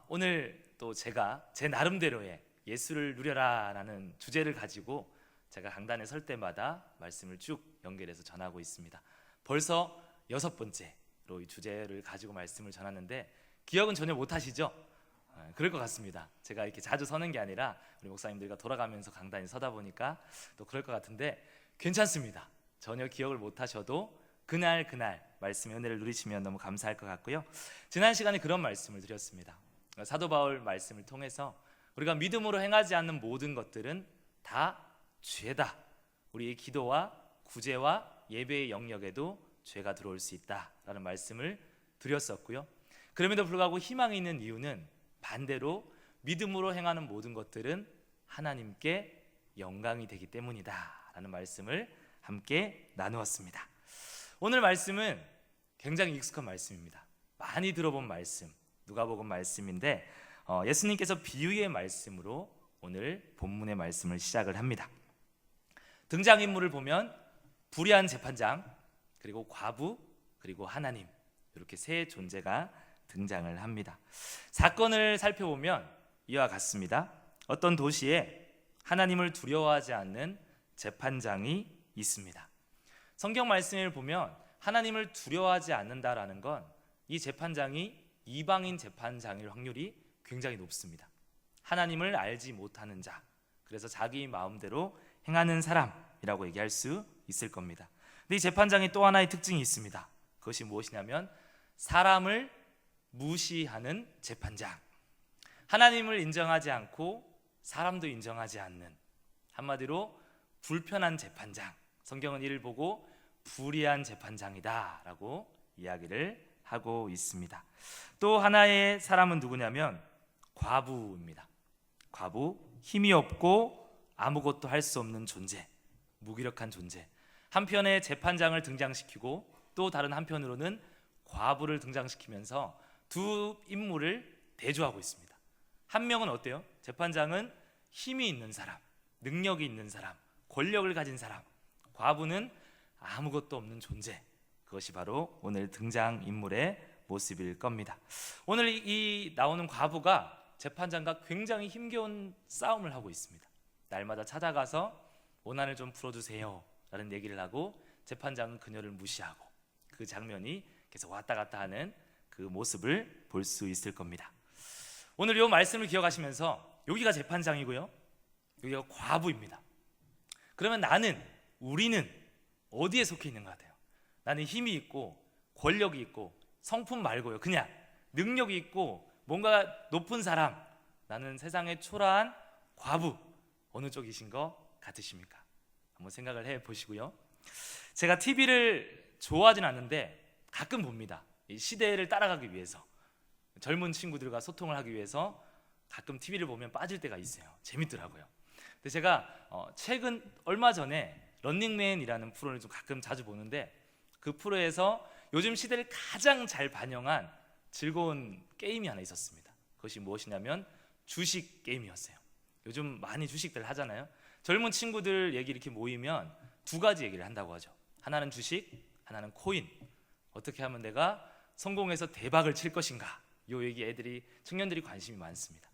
오늘 또 제가 제 나름대로의 예수를 누려라라는 주제를 가지고 제가 강단에 설 때마다 말씀을 쭉 연결해서 전하고 있습니다. 벌써 6번째로 이 주제를 가지고 말씀을 전하는데 기억은 전혀 못 하시죠? 그럴 것 같습니다. 제가 이렇게 자주 서는 게 아니라 우리 목사님들과 돌아가면서 강단에 서다 보니까 또 그럴 것 같은데 괜찮습니다. 전혀 기억을 못 하셔도 그날 말씀의 은혜를 누리시면 너무 감사할 것 같고요. 지난 시간에 그런 말씀을 드렸습니다. 사도 바울 말씀을 통해서 우리가 믿음으로 행하지 않는 모든 것들은 다 죄다. 우리의 기도와 구제와 예배의 영역에도 죄가 들어올 수 있다라는 말씀을 드렸었고요. 그럼에도 불구하고 희망이 있는 이유는 반대로 믿음으로 행하는 모든 것들은 하나님께 영광이 되기 때문이다라는 말씀을 함께 나누었습니다. 오늘 말씀은 굉장히 익숙한 말씀입니다. 많이 들어본 말씀, 누가복음 말씀인데 예수님께서 비유의 말씀으로 오늘 본문의 말씀을 시작을 합니다. 등장인물을 보면 불의한 재판장, 그리고 과부, 그리고 하나님, 이렇게 세 존재가 등장을 합니다. 사건을 살펴보면 이와 같습니다. 어떤 도시에 하나님을 두려워하지 않는 재판장이 있습니다. 성경 말씀을 보면 하나님을 두려워하지 않는다라는 건 이 재판장이 이방인 재판장일 확률이 굉장히 높습니다. 하나님을 알지 못하는 자, 그래서 자기 마음대로 행하는 사람이라고 얘기할 수 있을 겁니다. 근데 이 재판장이 또 하나의 특징이 있습니다. 그것이 무엇이냐면 사람을 무시하는 재판장. 하나님을 인정하지 않고 사람도 인정하지 않는, 한마디로 불편한 재판장. 성경은 이를 보고 불의한 재판장이다 라고 이야기를 하고 있습니다. 또 하나의 사람은 누구냐면 과부입니다. 과부, 힘이 없고 아무것도 할 수 없는 존재, 무기력한 존재. 한편에 재판장을 등장시키고 또 다른 한편으로는 과부를 등장시키면서 두 인물을 대조하고 있습니다. 한 명은 어때요? 재판장은 힘이 있는 사람, 능력이 있는 사람, 권력을 가진 사람. 과부는 아무것도 없는 존재. 그것이 바로 오늘 등장인물의 모습일 겁니다. 오늘 이 나오는 과부가 재판장과 굉장히 힘겨운 싸움을 하고 있습니다. 날마다 찾아가서 원한을 좀 풀어주세요 라는 얘기를 하고 재판장은 그녀를 무시하고, 그 장면이 계속 왔다 갔다 하는 그 모습을 볼 수 있을 겁니다. 오늘 이 말씀을 기억하시면서 여기가 재판장이고요, 여기가 과부입니다. 그러면 우리는 어디에 속해 있는 것 같아요? 나는 힘이 있고 권력이 있고 성품 말고요, 그냥 능력이 있고 뭔가 높은 사람, 나는 세상의 초라한 과부, 어느 쪽이신 것 같으십니까? 한번 생각을 해보시고요. 제가 TV를 좋아하진 않는데 가끔 봅니다. 이 시대를 따라가기 위해서, 젊은 친구들과 소통을 하기 위해서 가끔 TV를 보면 빠질 때가 있어요. 재밌더라고요. 근데 제가 최근 얼마 전에 런닝맨이라는 프로를 좀 가끔 자주 보는데, 그 프로에서 요즘 시대를 가장 잘 반영한 즐거운 게임이 하나 있었습니다. 그것이 무엇이냐면 주식 게임이었어요. 요즘 많이 주식들 하잖아요. 젊은 친구들 얘기 이렇게 모이면 두 가지 얘기를 한다고 하죠. 하나는 주식, 하나는 코인. 어떻게 하면 내가 성공해서 대박을 칠 것인가, 이 얘기 청년들이 관심이 많습니다.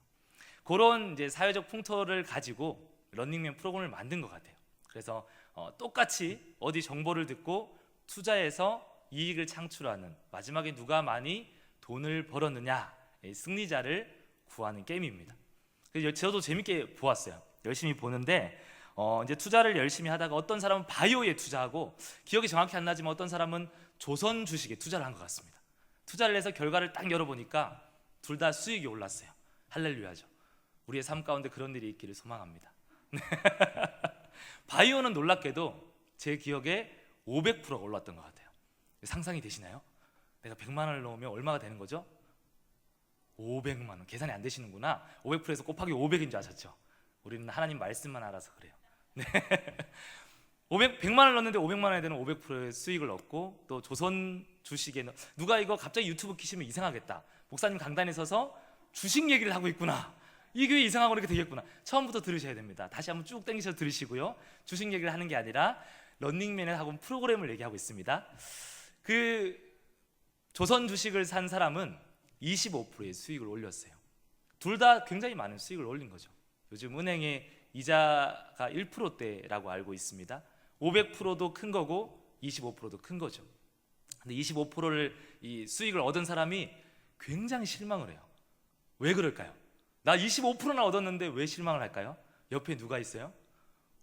그런 이제 사회적 풍토를 가지고 런닝맨 프로그램을 만든 것 같아요. 그래서 똑같이 어디 정보를 듣고 투자해서 이익을 창출하는, 마지막에 누가 많이 돈을 벌었느냐, 승리자를 구하는 게임입니다. 그래서 저도 재밌게 보았어요. 열심히 보는데 이제 투자를 열심히 하다가 어떤 사람은 바이오에 투자하고, 기억이 정확히 안 나지만 어떤 사람은 조선 주식에 투자를 한 것 같습니다. 투자를 해서 결과를 딱 열어보니까 둘 다 수익이 올랐어요. 할렐루야죠. 우리의 삶 가운데 그런 일이 있기를 소망합니다. 바이오는 놀랍게도 제 기억에 500%가 올랐던 것 같아요. 상상이 되시나요? 내가 100만 원을 넣으면 얼마가 되는 거죠? 500만 원. 계산이 안 되시는구나. 500%에서 곱하기 500인 줄 아셨죠? 우리는 하나님 말씀만 알아서 그래요. 네. 100만 원을 넣었는데 500만 원에 되는 500%의 수익을 얻고, 또 조선 주식에 누가 이거 갑자기 유튜브 키시면 이상하겠다, 목사님 강단에 서서 주식 얘기를 하고 있구나, 이 교회 이상하고 이렇게 되겠구나. 처음부터 들으셔야 됩니다. 다시 한번 쭉 당기셔서 들으시고요. 주식 얘기를 하는 게 아니라 런닝맨을 하고 프로그램을 얘기하고 있습니다. 그 조선 주식을 산 사람은 25%의 수익을 올렸어요. 둘 다 굉장히 많은 수익을 올린 거죠. 요즘 은행의 이자가 1%대라고 알고 있습니다. 500%도 큰 거고 25%도 큰 거죠. 근데 25%를 이 수익을 얻은 사람이 굉장히 실망을 해요. 왜 그럴까요? 나 25%나 얻었는데 왜 실망을 할까요? 옆에 누가 있어요?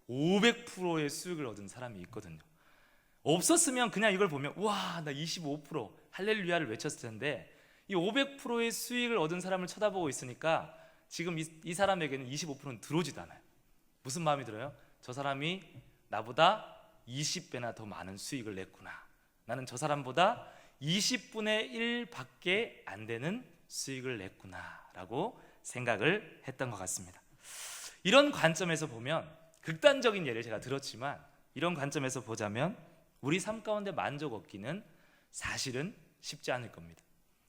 500%의 수익을 얻은 사람이 있거든요. 없었으면 그냥 이걸 보면 와, 나 25% 할렐루야를 외쳤을 텐데 이 500%의 수익을 얻은 사람을 쳐다보고 있으니까 지금 이 사람에게는 25%는 들어오지도 않아요. 무슨 마음이 들어요? 저 사람이 나보다 20배나 더 많은 수익을 냈구나. 나는 저 사람보다 20분의 1밖에 안 되는 수익을 냈구나 라고 생각을 했던 것 같습니다. 이런 관점에서 보면, 극단적인 예를 제가 들었지만 이런 관점에서 보자면 우리 삶 가운데 만족 얻기는 사실은 쉽지 않을 겁니다.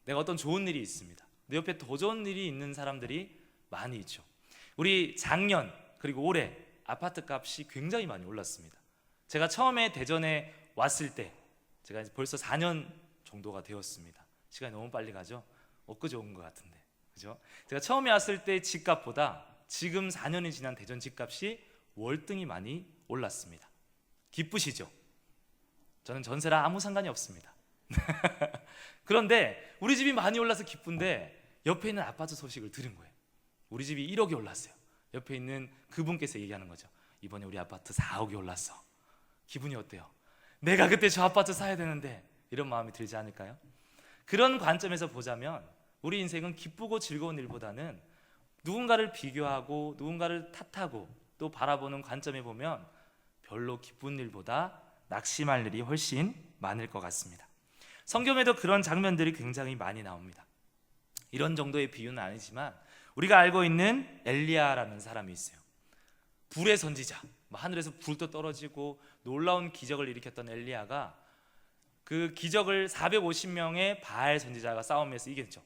내가 어떤 좋은 일이 있습니다. 내 옆에 더 좋은 일이 있는 사람들이 많이 있죠. 우리 작년 그리고 올해 아파트 값이 굉장히 많이 올랐습니다. 제가 처음에 대전에 왔을 때, 제가 이제 벌써 4년 정도가 되었습니다. 시간이 너무 빨리 가죠? 엊그제 온 것 같은데, 그죠? 제가 처음에 왔을 때 집값보다 지금 4년이 지난 대전 집값이 월등히 많이 올랐습니다. 기쁘시죠? 저는 전세라 아무 상관이 없습니다. 그런데 우리 집이 많이 올라서 기쁜데 옆에 있는 아파트 소식을 들은 거예요. 우리 집이 1억이 올랐어요. 옆에 있는 그분께서 얘기하는 거죠. 이번에 우리 아파트 4억이 올랐어. 기분이 어때요? 내가 그때 저 아파트 사야 되는데, 이런 마음이 들지 않을까요? 그런 관점에서 보자면 우리 인생은 기쁘고 즐거운 일보다는 누군가를 비교하고 누군가를 탓하고 또 바라보는 관점에 보면 별로 기쁜 일보다 낙심할 일이 훨씬 많을 것 같습니다. 성경에도 그런 장면들이 굉장히 많이 나옵니다. 이런 정도의 비유는 아니지만 우리가 알고 있는 엘리야라는 사람이 있어요. 불의 선지자, 하늘에서 불도 떨어지고 놀라운 기적을 일으켰던 엘리야가 그 기적을 450명의 바알 선지자가 싸움에서 이겼죠.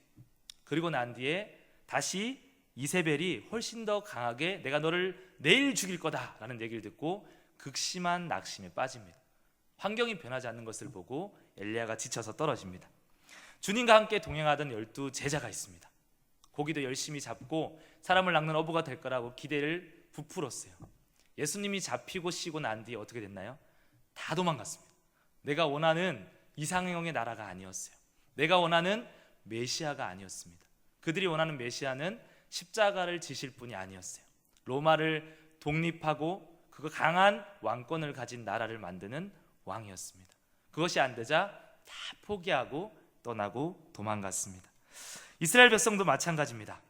그리고 난 뒤에 다시 이세벨이 훨씬 더 강하게 내가 너를 내일 죽일 거다라는 얘기를 듣고 극심한 낙심에 빠집니다. 환경이 변하지 않는 것을 보고 엘리야가 지쳐서 떨어집니다. 주님과 함께 동행하던 12 제자가 있습니다. 고기도 열심히 잡고 사람을 낚는 어부가 될 거라고 기대를 부풀었어요. 예수님이 잡히고 쉬고 난 뒤에 어떻게 됐나요? 다 도망갔습니다. 내가 원하는 이상형의 나라가 아니었어요. 내가 원하는 메시아가 아니었습니다. 그들이 원하는 메시아는 십자가를 지실 분이 아니었어요. 로마를 독립하고 그 강한 왕권을 가진 나라를 만드는 왕이었습니다. 그것이 안 되자 다 포기하고 떠나고 도망갔습니다. 이스라엘 백성도 마찬가지입니다.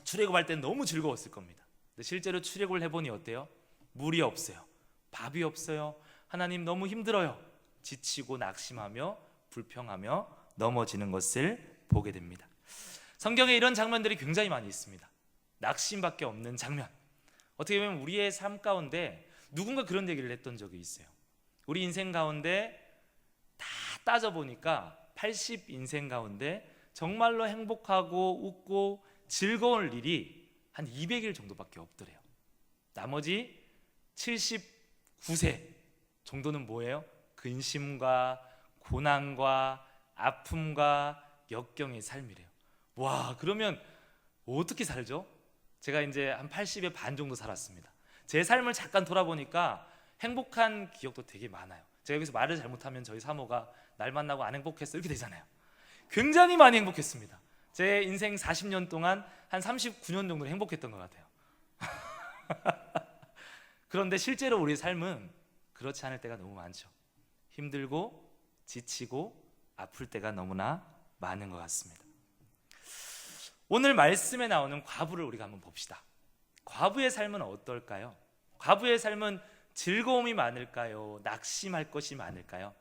출애굽할 땐 너무 즐거웠을 겁니다. 근데 실제로 출애굽을 해보니 어때요? 물이 없어요. 밥이 없어요. 하나님 너무 힘들어요. 지치고 낙심하며 불평하며 넘어지는 것을 보게 됩니다. 성경에 이런 장면들이 굉장히 많이 있습니다. 낙심밖에 없는 장면. 어떻게 보면 우리의 삶 가운데 누군가 그런 얘기를 했던 적이 있어요. 우리 인생 가운데 다 따져보니까 80 인생 가운데 정말로 행복하고 웃고 즐거운 일이 한 200일 정도밖에 없더래요. 나머지 79세 정도는 뭐예요? 근심과 고난과 아픔과 역경의 삶이래요. 와, 그러면 어떻게 살죠? 제가 이제 한 80의 반 정도 살았습니다. 제 삶을 잠깐 돌아보니까 행복한 기억도 되게 많아요. 제가 여기서 말을 잘못하면 저희 사모가 날 만나고 안 행복했어 이렇게 되잖아요. 굉장히 많이 행복했습니다. 제 인생 40년 동안 한 39년 정도 행복했던 것 같아요. 그런데 실제로 우리의 삶은 그렇지 않을 때가 너무 많죠. 힘들고 지치고 아플 때가 너무나 많은 것 같습니다. 오늘 말씀에 나오는 과부를 우리가 한번 봅시다. 과부의 삶은 어떨까요? 과부의 삶은 즐거움이 많을까요? 낙심할 것이 많을까요?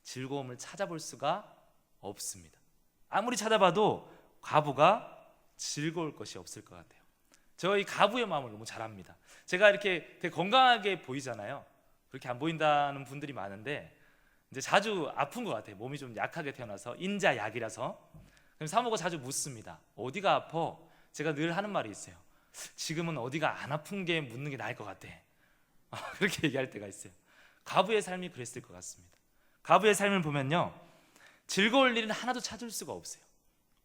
즐거움을 찾아볼 수가 없습니다. 아무리 찾아봐도 과부가 즐거울 것이 없을 것 같아요. 저희 과부의 마음을 너무 잘 압니다. 제가 이렇게 되게 건강하게 보이잖아요. 그렇게 안 보인다는 분들이 많은데 이제 자주 아픈 것 같아요. 몸이 좀 약하게 태어나서 인자약이라서. 그럼 사모가 자주 묻습니다. 어디가 아파? 제가 늘 하는 말이 있어요. 지금은 어디가 안 아픈 게 묻는 게 나을 것 같아. 그렇게 얘기할 때가 있어요. 과부의 삶이 그랬을 것 같습니다. 과부의 삶을 보면요, 즐거울 일은 하나도 찾을 수가 없어요.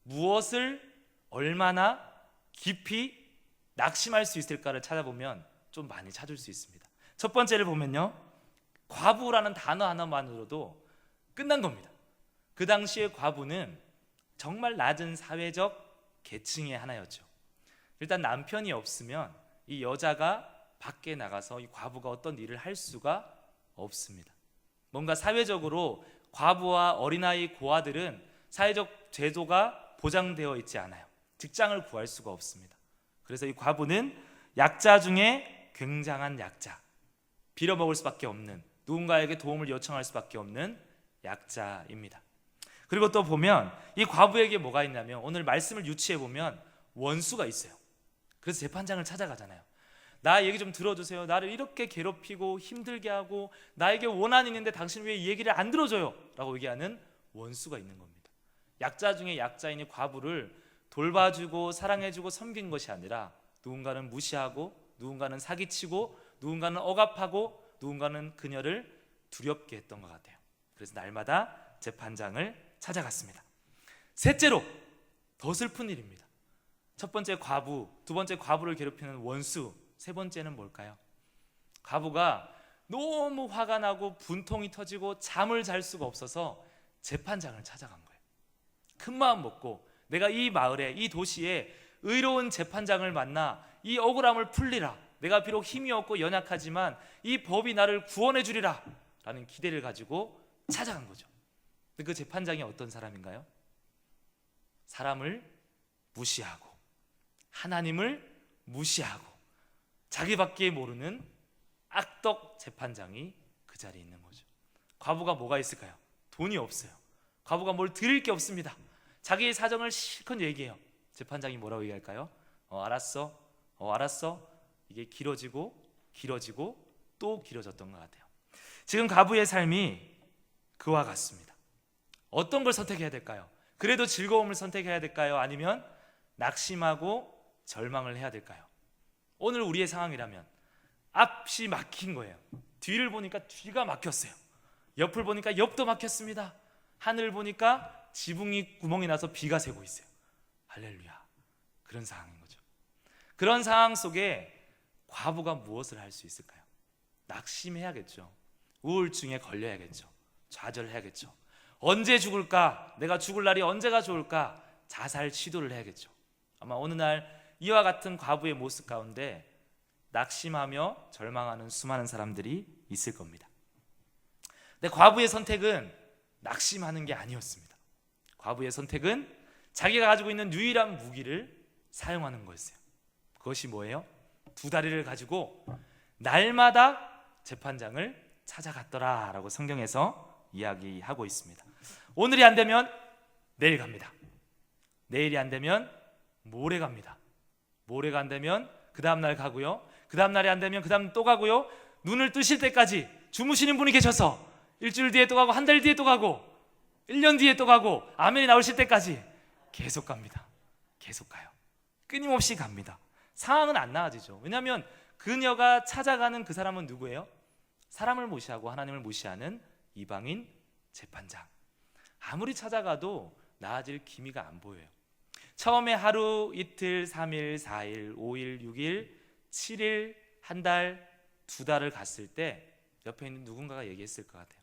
무엇을 얼마나 깊이 낙심할 수 있을까를 찾아보면 좀 많이 찾을 수 있습니다. 첫 번째를 보면요, 과부라는 단어 하나만으로도 끝난 겁니다. 그 당시에 과부는 정말 낮은 사회적 계층의 하나였죠. 일단 남편이 없으면 이 여자가 밖에 나가서 이 과부가 어떤 일을 할 수가 없습니다. 뭔가 사회적으로 과부와 어린아이 고아들은 사회적 제도가 보장되어 있지 않아요. 직장을 구할 수가 없습니다. 그래서 이 과부는 약자 중에 굉장한 약자, 빌어먹을 수밖에 없는, 누군가에게 도움을 요청할 수밖에 없는 약자입니다. 그리고 또 보면 이 과부에게 뭐가 있냐면, 오늘 말씀을 유추해 보면 원수가 있어요. 그래서 재판장을 찾아가잖아요. 나 얘기 좀 들어주세요. 나를 이렇게 괴롭히고 힘들게 하고 나에게 원한이 있는데 당신 왜 이 얘기를 안 들어줘요? 라고 얘기하는 원수가 있는 겁니다. 약자 중에 약자인 이 과부를 돌봐주고 사랑해주고 섬긴 것이 아니라 누군가는 무시하고, 누군가는 사기치고, 누군가는 억압하고, 누군가는 그녀를 두렵게 했던 것 같아요. 그래서 날마다 재판장을 찾아갔습니다. 셋째로, 더 슬픈 일입니다. 첫 번째 과부, 두 번째 과부를 괴롭히는 원수, 세 번째는 뭘까요? 과부가 너무 화가 나고 분통이 터지고 잠을 잘 수가 없어서 재판장을 찾아간 거예요. 큰 마음 먹고 내가 이 마을에, 이 도시에 의로운 재판장을 만나 이 억울함을 풀리라, 내가 비록 힘이 없고 연약하지만 이 법이 나를 구원해 주리라 라는 기대를 가지고 찾아간 거죠. 근데 그 재판장이 어떤 사람인가요? 사람을 무시하고 하나님을 무시하고 자기밖에 모르는 악덕 재판장이 그 자리에 있는 거죠. 과부가 뭐가 있을까요? 돈이 없어요. 과부가 뭘 드릴 게 없습니다. 자기의 사정을 실컷 얘기해요. 재판장이 뭐라고 얘기할까요? 알았어. 알았어. 이게 길어지고 또 길어졌던 것 같아요. 지금 과부의 삶이 그와 같습니다. 어떤 걸 선택해야 될까요? 그래도 즐거움을 선택해야 될까요? 아니면 낙심하고 절망을 해야 될까요? 오늘 우리의 상황이라면 앞이 막힌 거예요. 뒤를 보니까 뒤가 막혔어요. 옆을 보니까 옆도 막혔습니다. 하늘 보니까 지붕이 구멍이 나서 비가 새고 있어요. 할렐루야. 그런 상황인 거죠. 그런 상황 속에 과부가 무엇을 할 수 있을까요? 낙심해야겠죠. 우울증에 걸려야겠죠. 좌절해야겠죠. 언제 죽을까? 내가 죽을 날이 언제가 좋을까? 자살 시도를 해야겠죠. 아마 어느 날 이와 같은 과부의 모습 가운데 낙심하며 절망하는 수많은 사람들이 있을 겁니다. 근데 과부의 선택은 낙심하는 게 아니었습니다. 과부의 선택은 자기가 가지고 있는 유일한 무기를 사용하는 거였어요. 그것이 뭐예요? 두 다리를 가지고 날마다 재판장을 찾아갔더라라고 성경에서 이야기하고 있습니다. 오늘이 안 되면 내일 갑니다. 내일이 안 되면 모레 갑니다. 모레가 안 되면 그 다음 날 가고요. 그 다음 날이 안 되면 그 다음 또 가고요. 눈을 뜨실 때까지 주무시는 분이 계셔서 일주일 뒤에 또 가고, 한 달 뒤에 또 가고, 1년 뒤에 또 가고, 아멘이 나오실 때까지 계속 갑니다. 계속 가요. 끊임없이 갑니다. 상황은 안 나아지죠. 왜냐하면 그녀가 찾아가는 그 사람은 누구예요? 사람을 무시하고 하나님을 무시하는 이방인 재판장. 아무리 찾아가도 나아질 기미가 안 보여요. 처음에 하루, 이틀, 3일, 4일, 5일, 6일, 7일, 한 달, 두 달을 갔을 때 옆에 있는 누군가가 얘기했을 것 같아요.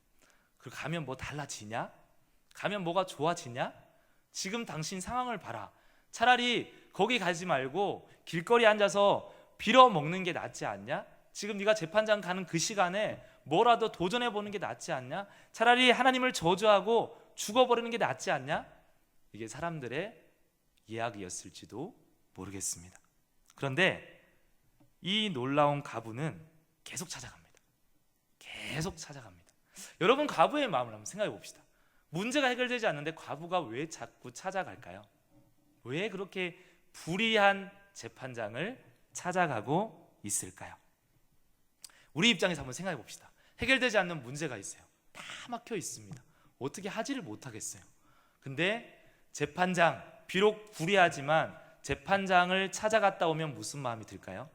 그 가면 뭐 달라지냐? 가면 뭐가 좋아지냐? 지금 당신 상황을 봐라. 차라리 거기 가지 말고 길거리에 앉아서 빌어먹는 게 낫지 않냐? 지금 네가 재판장 가는 그 시간에 뭐라도 도전해보는 게 낫지 않냐? 차라리 하나님을 저주하고 죽어버리는 게 낫지 않냐? 이게 사람들의 이야기였을지도 모르겠습니다. 그런데 이 놀라운 과부는 계속 찾아갑니다. 계속 찾아갑니다. 여러분, 과부의 마음을 한번 생각해 봅시다. 문제가 해결되지 않는데 과부가 왜 자꾸 찾아갈까요? 왜 그렇게 불의한 재판장을 찾아가고 있을까요? 우리 입장에서 한번 생각해 봅시다. 해결되지 않는 문제가 있어요. 다 막혀 있습니다. 어떻게 하지를 못하겠어요. 근데 재판장, 비록 불의하지만 재판장을 찾아갔다 오면 무슨 마음이 들까요?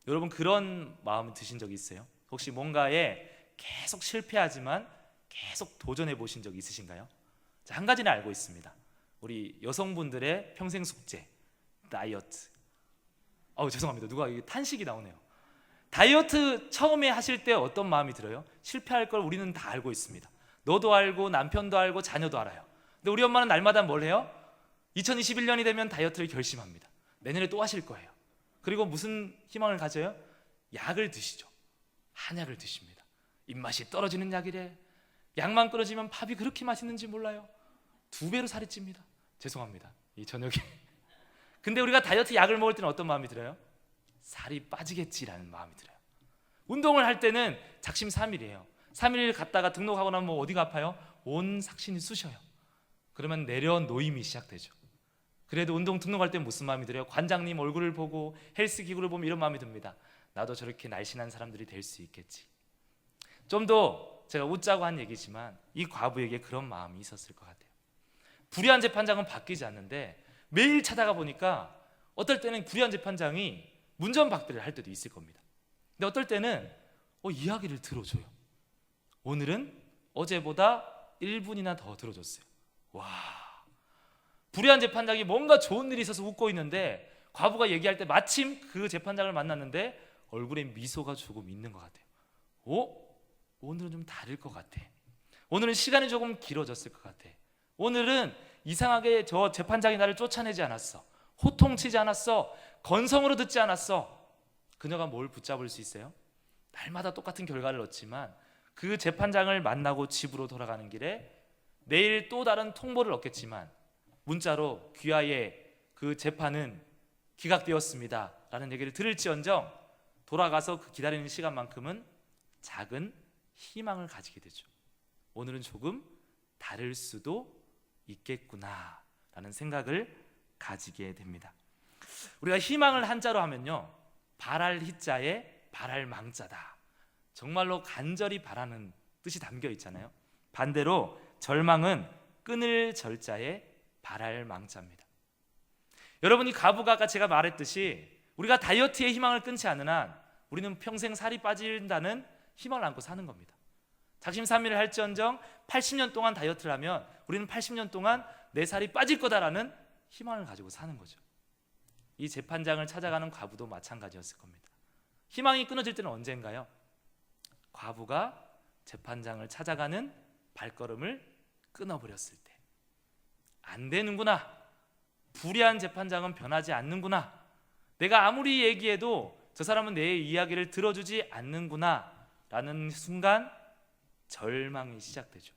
여러분, 그런 마음이 드신 적 있어요? 혹시 뭔가에 계속 실패하지만 계속 도전해 보신 적 있으신가요? 자, 한 가지는 알고 있습니다. 우리 여성분들의 평생 숙제 다이어트. 죄송합니다. 누가 이게 탄식이 나오네요. 다이어트 처음에 하실 때 어떤 마음이 들어요? 실패할 걸 우리는 다 알고 있습니다. 너도 알고 남편도 알고 자녀도 알아요. 근데 우리 엄마는 날마다 뭘 해요? 2021년이 되면 다이어트를 결심합니다. 내년에 또 하실 거예요. 그리고 무슨 희망을 가져요? 약을 드시죠. 한약을 드십니다. 입맛이 떨어지는 약이래. 약만 끊어지면 밥이 그렇게 맛있는지 몰라요. 2배로 살이 찝니다. 죄송합니다. 이 저녁에. 근데 우리가 다이어트 약을 먹을 때는 어떤 마음이 들어요? 살이 빠지겠지라는 마음이 들어요. 운동을 할 때는 작심 3일이에요. 3일 갔다가 등록하고 나면 어디가 아파요? 온 삭신이 쑤셔요. 그러면 내려놓임이 시작되죠. 그래도 운동 등록할 때 무슨 마음이 들어요? 관장님 얼굴을 보고 헬스 기구를 보면 이런 마음이 듭니다. 나도 저렇게 날씬한 사람들이 될 수 있겠지. 좀 더 제가 웃자고 한 얘기지만 이 과부에게 그런 마음이 있었을 것 같아요. 불의한 재판장은 바뀌지 않는데 매일 찾아가 보니까 어떨 때는 불의한 재판장이 문전박대를 할 때도 있을 겁니다. 근데 어떨 때는 이야기를 들어줘요. 오늘은 어제보다 1분이나 더 들어줬어요. 와, 불의한 재판장이 뭔가 좋은 일이 있어서 웃고 있는데 과부가 얘기할 때 마침 그 재판장을 만났는데 얼굴에 미소가 조금 있는 것 같아요. 오늘은 좀 다를 것 같아. 오늘은 시간이 조금 길어졌을 것 같아. 오늘은 이상하게 저 재판장이 나를 쫓아내지 않았어. 호통치지 않았어. 건성으로 듣지 않았어. 그녀가 뭘 붙잡을 수 있어요? 날마다 똑같은 결과를 얻지만 그 재판장을 만나고 집으로 돌아가는 길에 내일 또 다른 통보를 얻겠지만 문자로 귀하의 그 재판은 기각되었습니다 라는 얘기를 들을지언정 돌아가서 그 기다리는 시간만큼은 작은 희망을 가지게 되죠. 오늘은 조금 다를 수도 있겠구나 라는 생각을 가지게 됩니다. 우리가 희망을 한자로 하면요, 바랄 희자에 바랄 망자다. 정말로 간절히 바라는 뜻이 담겨 있잖아요. 반대로 절망은 끊을 절자에 바랄 망자입니다. 여러분이 과부가 아까 제가 말했듯이 우리가 다이어트의 희망을 끊지 않는 한 우리는 평생 살이 빠진다는 희망을 안고 사는 겁니다. 작심삼일을 할지언정 80년 동안 다이어트를 하면 우리는 80년 동안 내 살이 빠질 거다라는 희망을 가지고 사는 거죠. 이 재판장을 찾아가는 과부도 마찬가지였을 겁니다. 희망이 끊어질 때는 언젠가요? 과부가 재판장을 찾아가는 발걸음을 끊어버렸을 때, 안 되는구나, 불의한 재판장은 변하지 않는구나, 내가 아무리 얘기해도 저 사람은 내 이야기를 들어주지 않는구나 라는 순간 절망이 시작되죠.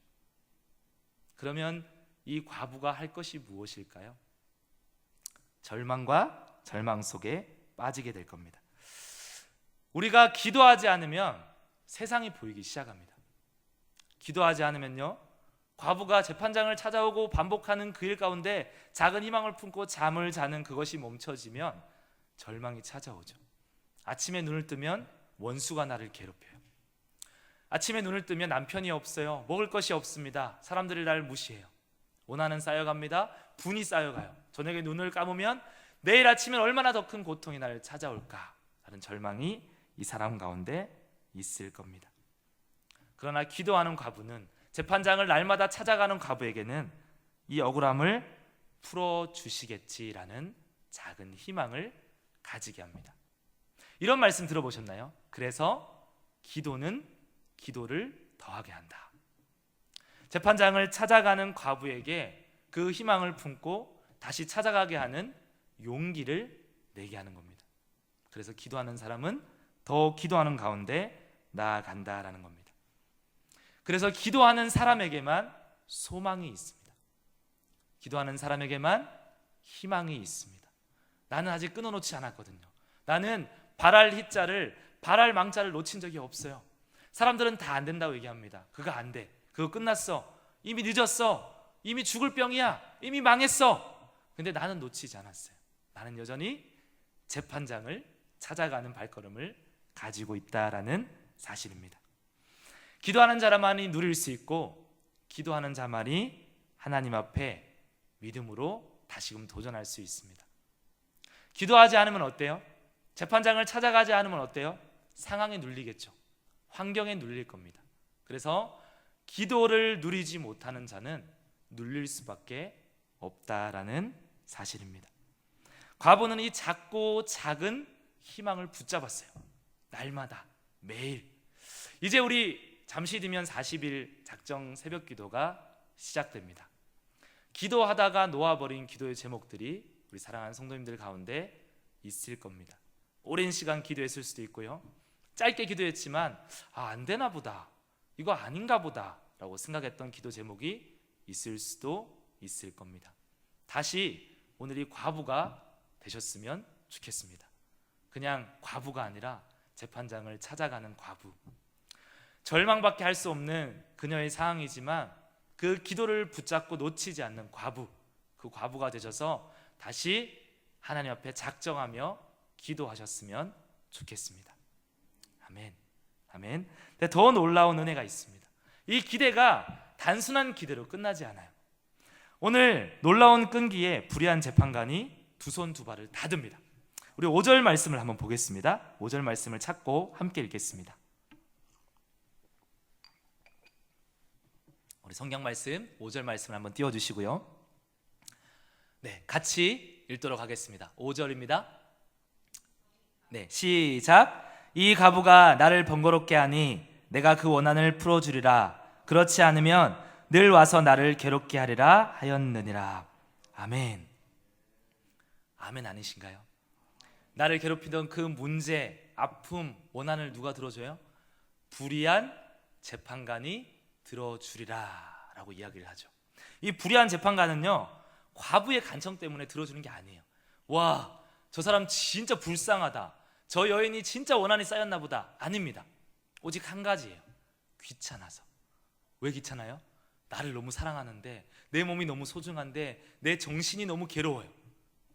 그러면 이 과부가 할 것이 무엇일까요? 절망과 절망 속에 빠지게 될 겁니다. 우리가 기도하지 않으면 세상이 보이기 시작합니다. 기도하지 않으면요, 과부가 재판장을 찾아오고 반복하는 그 일 가운데 작은 희망을 품고 잠을 자는 그것이 멈춰지면 절망이 찾아오죠. 아침에 눈을 뜨면 원수가 나를 괴롭혀요. 아침에 눈을 뜨면 남편이 없어요. 먹을 것이 없습니다. 사람들이 나를 무시해요. 원한은 쌓여갑니다. 분이 쌓여가요. 저녁에 눈을 감으면 내일 아침엔 얼마나 더 큰 고통이 나를 찾아올까 라는 절망이 이 사람 가운데 있을 겁니다. 그러나 기도하는 과부는, 재판장을 날마다 찾아가는 과부에게는 이 억울함을 풀어주시겠지라는 작은 희망을 가지게 합니다. 이런 말씀 들어보셨나요? 그래서 기도는 기도를 더하게 한다. 재판장을 찾아가는 과부에게 그 희망을 품고 다시 찾아가게 하는 용기를 내게 하는 겁니다. 그래서 기도하는 사람은 더 기도하는 가운데 나아간다라는 겁니다. 그래서 기도하는 사람에게만 소망이 있습니다. 기도하는 사람에게만 희망이 있습니다. 나는 아직 끊어놓지 않았거든요. 나는 바랄 희자를, 바랄 망자를 놓친 적이 없어요. 사람들은 다 안 된다고 얘기합니다. 그거 안 돼. 그거 끝났어. 이미 늦었어. 이미 죽을 병이야. 이미 망했어. 근데 나는 놓치지 않았어요. 나는 여전히 재판장을 찾아가는 발걸음을 가지고 있다라는 사실입니다. 기도하는 자만이 누릴 수 있고, 기도하는 자만이 하나님 앞에 믿음으로 다시금 도전할 수 있습니다. 기도하지 않으면 어때요? 재판장을 찾아가지 않으면 어때요? 상황에 눌리겠죠. 환경에 눌릴 겁니다. 그래서 기도를 누리지 못하는 자는 눌릴 수밖에 없다라는 사실입니다. 과부는 이 작고 작은 희망을 붙잡았어요. 날마다 매일. 이제 우리 잠시 뒤면 40일 작정 새벽 기도가 시작됩니다. 기도하다가 놓아버린 기도의 제목들이 우리 사랑하는 성도님들 가운데 있을 겁니다. 오랜 시간 기도했을 수도 있고요, 짧게 기도했지만 안 되나 보다, 이거 아닌가 보다 라고 생각했던 기도 제목이 있을 수도 있을 겁니다. 다시 오늘 이 과부가 되셨으면 좋겠습니다. 그냥 과부가 아니라 재판장을 찾아가는 과부. 절망밖에 할 수 없는 그녀의 상황이지만 그 기도를 붙잡고 놓치지 않는 과부, 그 과부가 되셔서 다시 하나님 앞에 작정하며 기도하셨으면 좋겠습니다. 아멘. 아멘. 근데 더 놀라운 은혜가 있습니다. 이 기대가 단순한 기대로 끝나지 않아요. 오늘 놀라운 끈기에 불의한 재판관이 두 손 두 발을 다 듭니다. 우리 5절 말씀을 한번 보겠습니다. 5절 말씀을 찾고 함께 읽겠습니다. 우리 성경 말씀 5절 말씀을 한번 띄워주시고요. 네, 같이 읽도록 하겠습니다. 5절입니다. 네, 시작. 이 과부가 나를 번거롭게 하니 내가 그 원한을 풀어주리라. 그렇지 않으면 늘 와서 나를 괴롭게 하리라 하였느니라. 아멘. 아멘 아니신가요? 나를 괴롭히던 그 문제, 아픔, 원한을 누가 들어줘요? 불의한 재판관이 들어주리라 라고 이야기를 하죠. 이 불의한 재판관은요, 과부의 간청 때문에 들어주는 게 아니에요. 와, 저 사람 진짜 불쌍하다, 저 여인이 진짜 원한이 쌓였나 보다. 아닙니다. 오직 한 가지예요. 귀찮아서. 왜 귀찮아요? 나를 너무 사랑하는데, 내 몸이 너무 소중한데, 내 정신이 너무 괴로워요.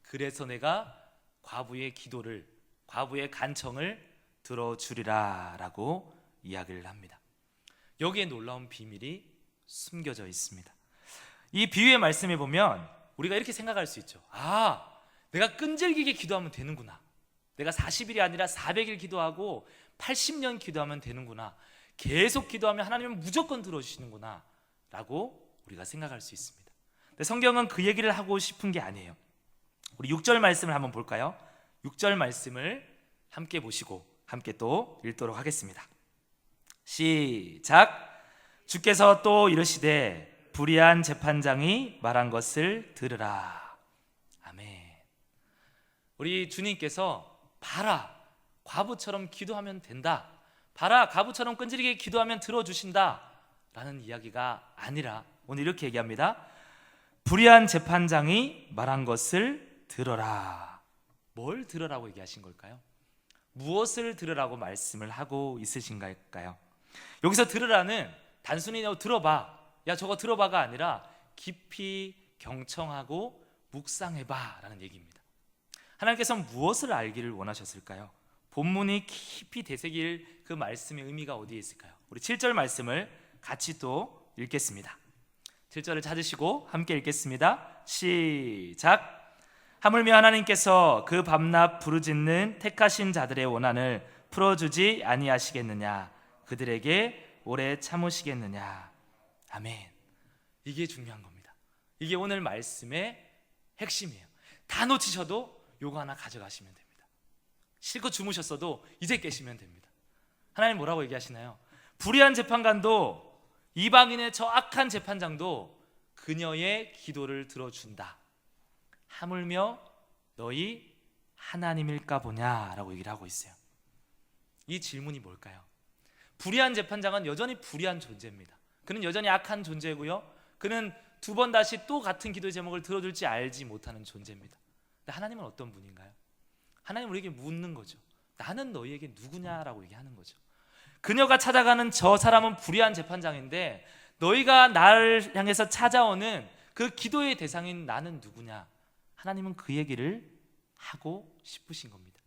그래서 내가 과부의 기도를, 과부의 간청을 들어주리라 라고 이야기를 합니다. 여기에 놀라운 비밀이 숨겨져 있습니다. 이 비유의 말씀에 보면 우리가 이렇게 생각할 수 있죠. 내가 끈질기게 기도하면 되는구나. 내가 40일이 아니라 400일 기도하고 80년 기도하면 되는구나. 계속 기도하면 하나님은 무조건 들어주시는구나 라고 우리가 생각할 수 있습니다. 근데 성경은 그 얘기를 하고 싶은 게 아니에요. 우리 6절 말씀을 한번 볼까요? 6절 말씀을 함께 보시고 함께 또 읽도록 하겠습니다. 시작. 주께서 또 이르시되 불의한 재판장이 말한 것을 들으라. 아멘. 우리 주님께서 봐라, 과부처럼 기도하면 된다, 봐라, 과부처럼 끈질기게 기도하면 들어주신다 라는 이야기가 아니라 오늘 이렇게 얘기합니다. 불의한 재판장이 말한 것을 들어라. 뭘 들으라고 얘기하신 걸까요? 무엇을 들으라고 말씀을 하고 있으신가요? 여기서 들으라는 단순히 들어봐, 야 저거 들어봐가 아니라 깊이 경청하고 묵상해봐 라는 얘기입니다. 하나님께서는 무엇을 알기를 원하셨을까요? 본문이 깊이 되새길 그 말씀의 의미가 어디에 있을까요? 우리 7절 말씀을 같이 또 읽겠습니다. 7절을 찾으시고 함께 읽겠습니다. 시작. 하물며 하나님께서 그 밤낮 부르짖는 택하신 자들의 원한을 풀어주지 아니하시겠느냐? 그들에게 오래 참으시겠느냐? 아멘. 이게 중요한 겁니다. 이게 오늘 말씀의 핵심이에요. 다 놓치셔도 요거 하나 가져가시면 됩니다. 실컷 주무셨어도 이제 깨시면 됩니다. 하나님 뭐라고 얘기하시나요? 불의한 재판관도, 이방인의 저 악한 재판장도 그녀의 기도를 들어준다. 하물며 너희 하나님일까 보냐라고 얘기를 하고 있어요. 이 질문이 뭘까요? 불의한 재판장은 여전히 불의한 존재입니다. 그는 여전히 악한 존재고요, 그는 두 번 다시 또 같은 기도의 제목을 들어줄지 알지 못하는 존재입니다. 근데 하나님은 어떤 분인가요? 하나님은 우리에게 묻는 거죠. 나는 너희에게 누구냐라고 얘기하는 거죠. 그녀가 찾아가는 저 사람은 불의한 재판장인데 너희가 나를 향해서 찾아오는 그 기도의 대상인 나는 누구냐? 하나님은 그 얘기를 하고 싶으신 겁니다.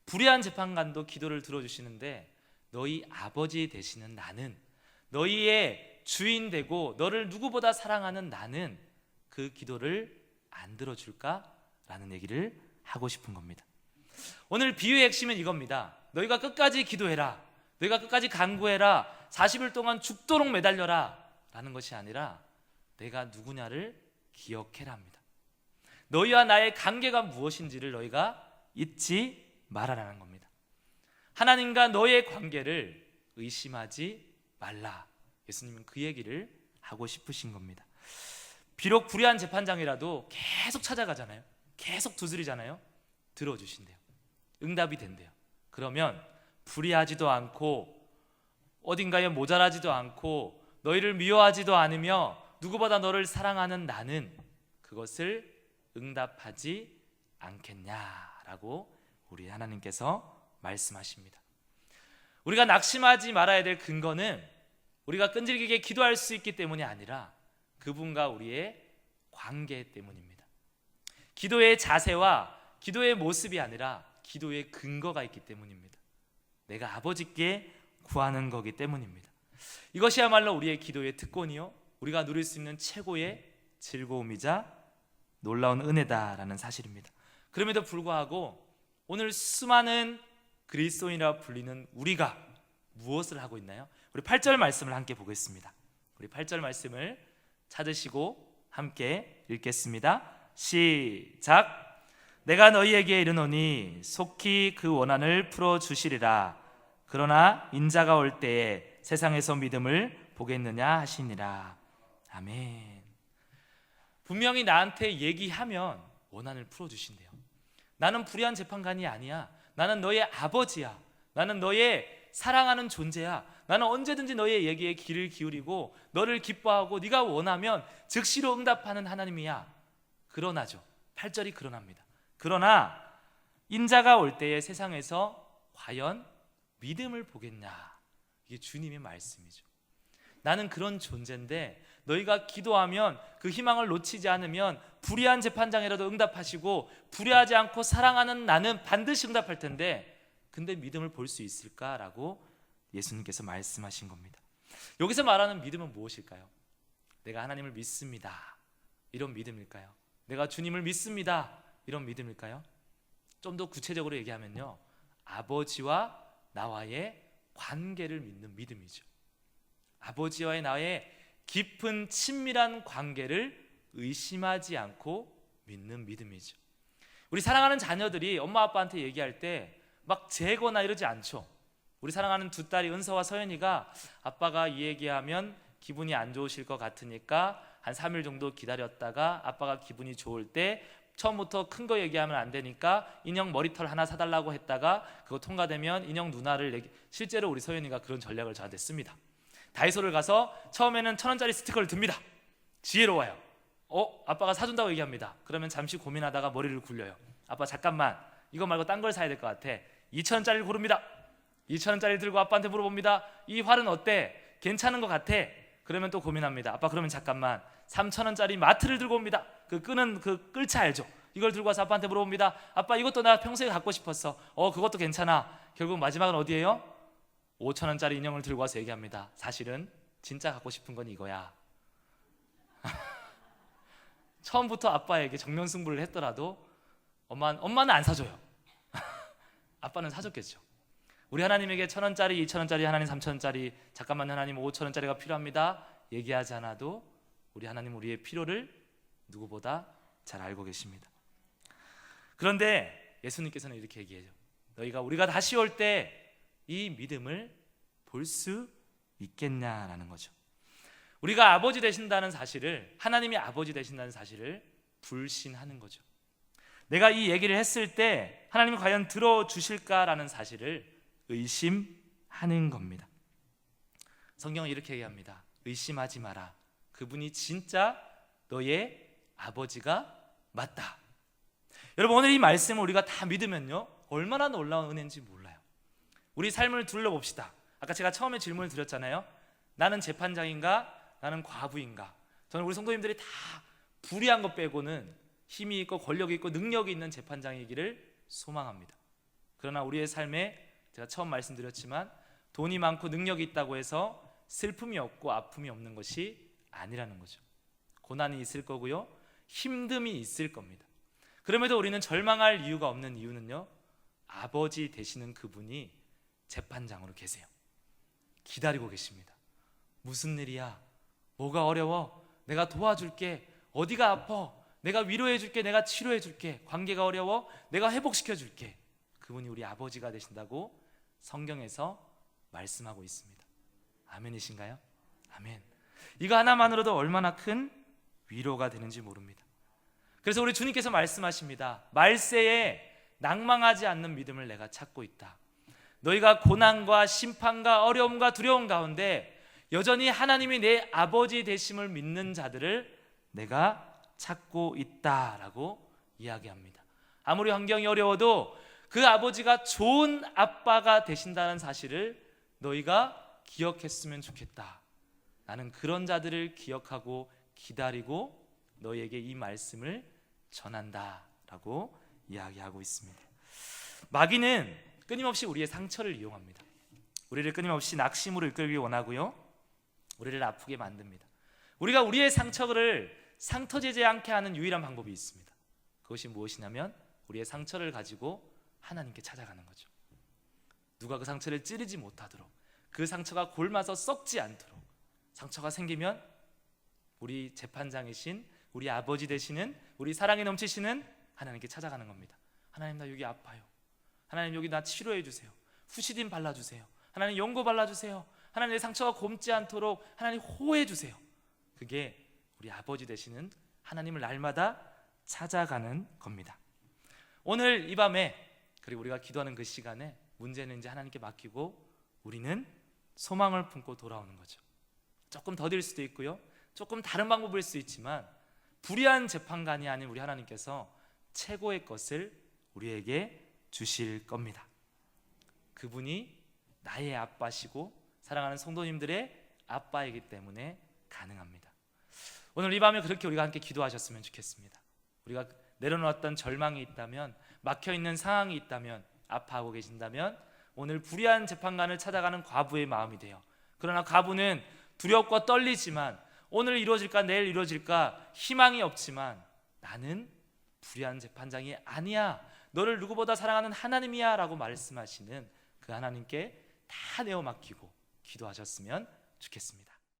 불의한 재판관도 기도를 들어주시는데 너희 아버지 되시는 나는, 너희의 주인 되고 너를 누구보다 사랑하는 나는 그 기도를 안 들어줄까? 라는 얘기를 하고 싶은 겁니다. 오늘 비유의 핵심은 이겁니다. 너희가 끝까지 기도해라, 너희가 끝까지 간구해라, 40일 동안 죽도록 매달려라 라는 것이 아니라 내가 누구냐를 기억해라 합니다. 너희와 나의 관계가 무엇인지를 너희가 잊지 말아라는 겁니다. 하나님과 너의 관계를 의심하지 말라. 예수님은 그 얘기를 하고 싶으신 겁니다. 비록 불의한 재판장이라도 계속 찾아가잖아요. 계속 두드리잖아요. 들어주신대요. 응답이 된대요. 그러면 불의하지도 않고 어딘가에 모자라지도 않고 너희를 미워하지도 않으며 누구보다 너를 사랑하는 나는 그것을 응답하지 않겠냐라고 우리 하나님께서 말씀하십니다. 우리가 낙심하지 말아야 될 근거는 우리가 끈질기게 기도할 수 있기 때문이 아니라 그분과 우리의 관계 때문입니다. 기도의 자세와 기도의 모습이 아니라 기도의 근거가 있기 때문입니다. 내가 아버지께 구하는 거기 때문입니다. 이것이야말로 우리의 기도의 특권이요 우리가 누릴 수 있는 최고의 즐거움이자 놀라운 은혜다라는 사실입니다. 그럼에도 불구하고 오늘 수많은 그리스도인이라 불리는 우리가 무엇을 하고 있나요? 우리 8절 말씀을 함께 보겠습니다. 우리 8절 말씀을 찾으시고 함께 읽겠습니다. 시작. 내가 너희에게 이르노니 속히 그 원한을 풀어주시리라. 그러나 인자가 올 때에 세상에서 믿음을 보겠느냐 하시니라. 아멘. 분명히 나한테 얘기하면 원한을 풀어주신대요. 나는 불의한 재판관이 아니야. 나는 너의 아버지야. 나는 너의 사랑하는 존재야. 나는 언제든지 너의 얘기에 귀를 기울이고 너를 기뻐하고 네가 원하면 즉시로 응답하는 하나님이야. 그러나죠. 8절이 그러나입니다. 그러나 인자가 올 때에 세상에서 과연 믿음을 보겠냐. 이게 주님의 말씀이죠. 나는 그런 존재인데 너희가 기도하면 그 희망을 놓치지 않으면 불의한 재판장이라도 응답하시고 불의하지 않고 사랑하는 나는 반드시 응답할 텐데 근데 믿음을 볼 수 있을까라고 예수님께서 말씀하신 겁니다. 여기서 말하는 믿음은 무엇일까요? 내가 하나님을 믿습니다. 이런 믿음일까요? 내가 주님을 믿습니다. 이런 믿음일까요? 좀 더 구체적으로 얘기하면요. 아버지와 나와의 관계를 믿는 믿음이죠. 아버지와의 나의 깊은 친밀한 관계를 의심하지 않고 믿는 믿음이죠. 우리 사랑하는 자녀들이 엄마 아빠한테 얘기할 때 막 재거나 이러지 않죠. 우리 사랑하는 두 딸이 은서와 서연이가 아빠가 이 얘기하면 기분이 안 좋으실 것 같으니까 한 3일 정도 기다렸다가 아빠가 기분이 좋을 때 처음부터 큰 거 얘기하면 안 되니까 인형 머리털 하나 사달라고 했다가 그거 통과되면 인형 누나를 실제로 우리 서연이가 그런 전략을 저한테 씁니다. 다이소를 가서 처음에는 1,000원짜리 스티커를 듭니다. 지혜로워요. 아빠가 사준다고 얘기합니다. 그러면 잠시 고민하다가 머리를 굴려요. 아빠 잠깐만 이거 말고 딴 걸 사야 될 것 같아. 2,000원짜리를 고릅니다. 2,000원짜리 들고 아빠한테 물어봅니다. 이 활은 어때? 괜찮은 것 같아? 그러면 또 고민합니다. 아빠 그러면 잠깐만 3,000원짜리 마트를 들고 옵니다. 그 끄는 그 끌차 알죠? 이걸 들고 와서 아빠한테 물어봅니다. 아빠 이것도 나 평소에 갖고 싶었어. 그것도 괜찮아. 결국 마지막은 어디예요? 5,000원짜리 인형을 들고 와서 얘기합니다. 사실은 진짜 갖고 싶은 건 이거야. 처음부터 아빠에게 정면승부를 했더라도 엄마는 안 사줘요. 아빠는 사줬겠죠. 우리 하나님에게 1,000원짜리, 2,000원짜리, 하나님 3,000원짜리, 잠깐만 하나님 5,000원짜리가 필요합니다. 얘기하지 않아도 우리 하나님 우리의 필요를 누구보다 잘 알고 계십니다. 그런데 예수님께서는 이렇게 얘기해요. 너희가 우리가 다시 올 때 이 믿음을 볼 수 있겠냐라는 거죠. 우리가 아버지 되신다는 사실을, 하나님이 아버지 되신다는 사실을 불신하는 거죠. 내가 이 얘기를 했을 때 하나님이 과연 들어주실까라는 사실을 의심하는 겁니다. 성경은 이렇게 얘기합니다. 의심하지 마라. 그분이 진짜 너의 아버지가 맞다. 여러분 오늘 이 말씀을 우리가 다 믿으면요 얼마나 놀라운 은혜인지 몰라요. 우리 삶을 둘러봅시다. 아까 제가 처음에 질문을 드렸잖아요. 나는 재판장인가? 나는 과부인가? 저는 우리 성도님들이 다 불의한 것 빼고는 힘이 있고 권력이 있고 능력이 있는 재판장이기를 소망합니다. 그러나 우리의 삶에 제가 처음 말씀드렸지만 돈이 많고 능력이 있다고 해서 슬픔이 없고 아픔이 없는 것이 아니라는 거죠. 고난이 있을 거고요. 힘듦이 있을 겁니다. 그럼에도 우리는 절망할 이유가 없는 이유는요. 아버지 되시는 그분이 재판장으로 계세요. 기다리고 계십니다. 무슨 일이야? 뭐가 어려워? 내가 도와줄게. 어디가 아파? 내가 위로해줄게. 내가 치료해줄게. 관계가 어려워? 내가 회복시켜줄게. 그분이 우리 아버지가 되신다고 성경에서 말씀하고 있습니다. 아멘이신가요? 아멘. 이거 하나만으로도 얼마나 큰 위로가 되는지 모릅니다. 그래서 우리 주님께서 말씀하십니다. 말세에 낭망하지 않는 믿음을 내가 찾고 있다. 너희가 고난과 심판과 어려움과 두려움 가운데 여전히 하나님이 내 아버지 되심을 믿는 자들을 내가 찾고 있다라고 이야기합니다. 아무리 환경이 어려워도 그 아버지가 좋은 아빠가 되신다는 사실을 너희가 기억했으면 좋겠다. 나는 그런 자들을 기억하고 기다리고 너희에게 이 말씀을 전한다라고 이야기하고 있습니다. 마귀는 끊임없이 우리의 상처를 이용합니다. 우리를 끊임없이 낙심으로 이끌기 원하고요, 우리를 아프게 만듭니다. 우리가 우리의 상처를 상터지지 않게 하는 유일한 방법이 있습니다. 그것이 무엇이냐면 우리의 상처를 가지고 하나님께 찾아가는 거죠. 누가 그 상처를 찌르지 못하도록, 그 상처가 골마서 썩지 않도록, 상처가 생기면 우리 재판장이신 우리 아버지 되시는, 우리 사랑이 넘치시는 하나님께 찾아가는 겁니다. 하나님, 나 여기 아파요. 하나님, 여기 나 치료해 주세요. 후시딘 발라주세요. 하나님, 연고 발라주세요. 하나님, 내 상처가 곪지 않도록 하나님 호해 주세요. 그게 우리 아버지 되시는 하나님을 날마다 찾아가는 겁니다. 오늘 이 밤에, 그리고 우리가 기도하는 그 시간에 문제는 이제 하나님께 맡기고 우리는 소망을 품고 돌아오는 거죠. 조금 더딜 수도 있고요, 조금 다른 방법일 수 있지만 불의한 재판관이 아닌 우리 하나님께서 최고의 것을 우리에게 주실 겁니다. 그분이 나의 아빠시고 사랑하는 성도님들의 아빠이기 때문에 가능합니다. 오늘 이 밤에 그렇게 우리가 함께 기도하셨으면 좋겠습니다. 우리가 내려놓았던 절망이 있다면, 막혀있는 상황이 있다면, 아파하고 계신다면 오늘 불의한 재판관을 찾아가는 과부의 마음이 돼요. 그러나 과부는 두렵고 떨리지만, 오늘 이루어질까 내일 이루어질까 희망이 없지만, 나는 불의한 재판장이 아니야, 너를 누구보다 사랑하는 하나님이야 라고 말씀하시는 그 하나님께 다 내어 맡기고 기도하셨으면 좋겠습니다.